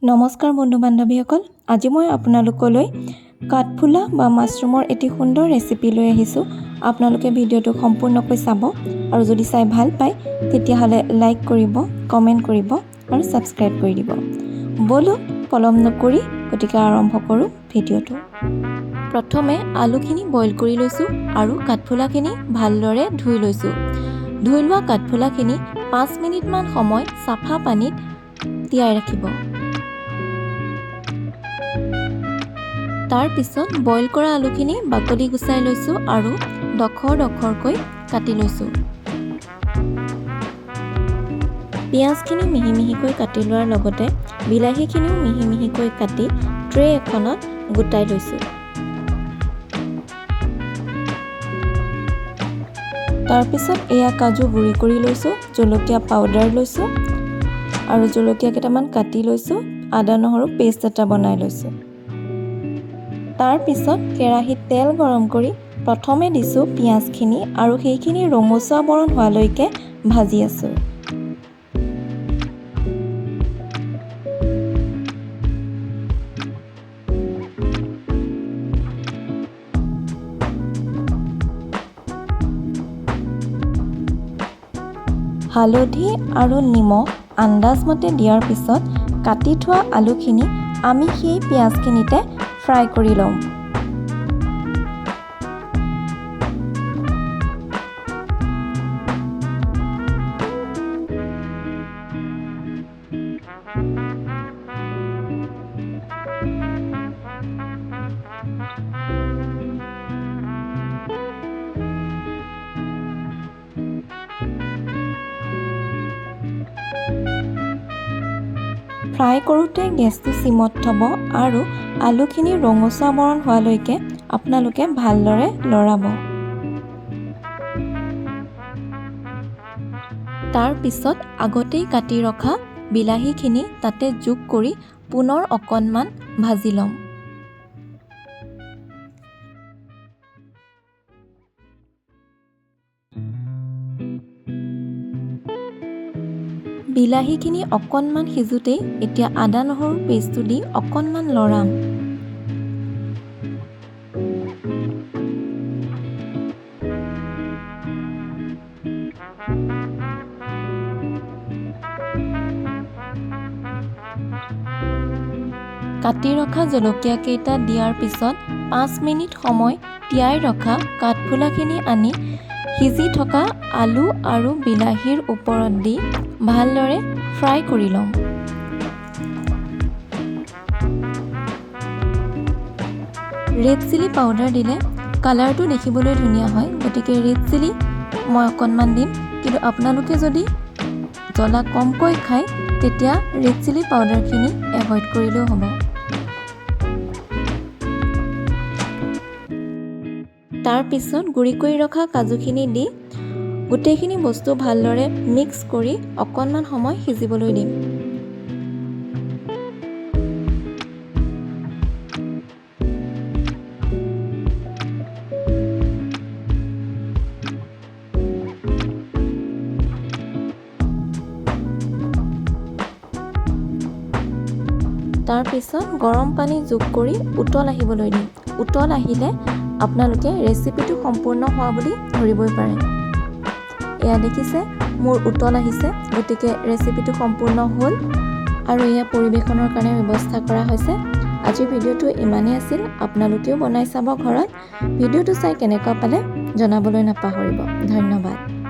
নমস্কাৰ বন্ধু বান্ধৱীসকল, আজি মই আপোনালোকলৈ কাঠফুলা বা মাছৰুমৰ এটি সুন্দৰ ৰেচিপি লৈ আহিছোঁ। আপোনালোকে ভিডিঅ'টো সম্পূৰ্ণকৈ চাব আৰু যদি চাই ভাল পায় তেতিয়াহ'লে লাইক কৰিব, কমেণ্ট কৰিব আৰু ছাবস্ক্ৰাইব কৰি দিব। বলো পলম নকৰি গতিকে আৰম্ভ কৰোঁ ভিডিঅ'টো। প্ৰথমে আলুখিনি বইল কৰি লৈছোঁ আৰু কাঠফুলাখিনি ভালদৰে ধুই লৈছোঁ। ধুই লোৱা কাঠফুলাখিনি 5 মিনিটমান সময় চাফা পানীত তিয়াই ৰাখিব। তাৰ পিছত বইল কৰা আলুখিনি বাকলি গুচাই লৈছোঁ আৰু ডখৰকৈ কাটি লৈছোঁ। পিঁয়াজখিনি মিহি মিহিকৈ কাটি লোৱাৰ লগতে বিলাহীখিনিও মিহি মিহিকৈ কাটি ট্ৰে এখনত গোটাই লৈছোঁ। তাৰপিছত এয়া কাজু গুড়ি কৰি লৈছোঁ, জলকীয়া পাউডাৰ লৈছোঁ আৰু জলকীয়া কেইটামান কাটি লৈছোঁ, আদা নহৰু পেষ্ট এটা বনাই লৈছোঁ। তাৰ পিছত কেৰাহীত তেল গৰম কৰি প্ৰথমে দিছোঁ পিঁয়াজখিনি আৰু সেইখিনি ৰঙচুৱা বৰণ হোৱালৈকে ভাজি আছোঁ। হালধি আৰু নিমখ আন্দাজমতে দিয়াৰ পিছত কাটি থোৱা আলুখিনি আমি সেই পিঁয়াজখিনিতে ফ্ৰাই কৰি ল'ম। ফ্ৰাই কৰোঁতে গেছটো চিমত থ'ব আৰু আলুখিনি ৰঙচুৱা বৰণ হোৱালৈকে আপোনালোকে ভালদৰে লৰাব। তাৰ পিছত আগতেই কাটি ৰখা বিলাহীখিনি তাতে যোগ কৰি পুনৰ অকণমান ভাজি ল'ম। বিলাহীখিনি অকণমান সিজোতেই এতিয়া আদা নহৰু পেষ্টটো দি অকণমান লৰাম। কাটি ৰখা জলকীয়া কেইটা দিয়াৰ পিছত 5 মিনিট সময় তিয়াই ৰখা কাঠফুলাখিনি আনি সিজি থকা আলু আৰু বিলাহীৰ ওপৰত দি ভালদৰে ফ্ৰাই কৰি ল'ম। ৰেড চিলি পাউডাৰ দিলে কালাৰটো দেখিবলৈ ধুনীয়া হয়, গতিকে ৰেড চিলি মই অকণমান দিম, কিন্তু আপোনালোকে যদি জ্বলা কমকৈ খায় তেতিয়া ৰেড চিলি পাউডাৰখিনি এভইড কৰিলেও হ'ব। তাৰ পিছত গুড়ি কৰি ৰখা কাজুখিনি দি গোটেইখিনি বস্তু ভালদৰে মিক্স কৰি অকণমান সময় সিজিবলৈ দিম। তাৰ পিছত গৰম পানী যোগ কৰি উতল আহিবলৈ দিম। উতল আহিলে আপোনালোকে ৰেচিপিটো সম্পূৰ্ণ হোৱা বুলি ধৰিবই পাৰে। এয়া দেখিছে মোৰ উতল আহিছে, গতিকে ৰেচিপিটো সম্পূৰ্ণ হ'ল আৰু এয়া পৰিৱেশনৰ কাৰণে ব্যৱস্থা কৰা হৈছে। আজিৰ ভিডিঅ'টো ইমানেই আছিল। আপোনালোকেও বনাই চাব ঘৰত। ভিডিঅ'টো চাই কেনেকুৱা পালে জনাবলৈ নাপাহৰিব। ধন্যবাদ।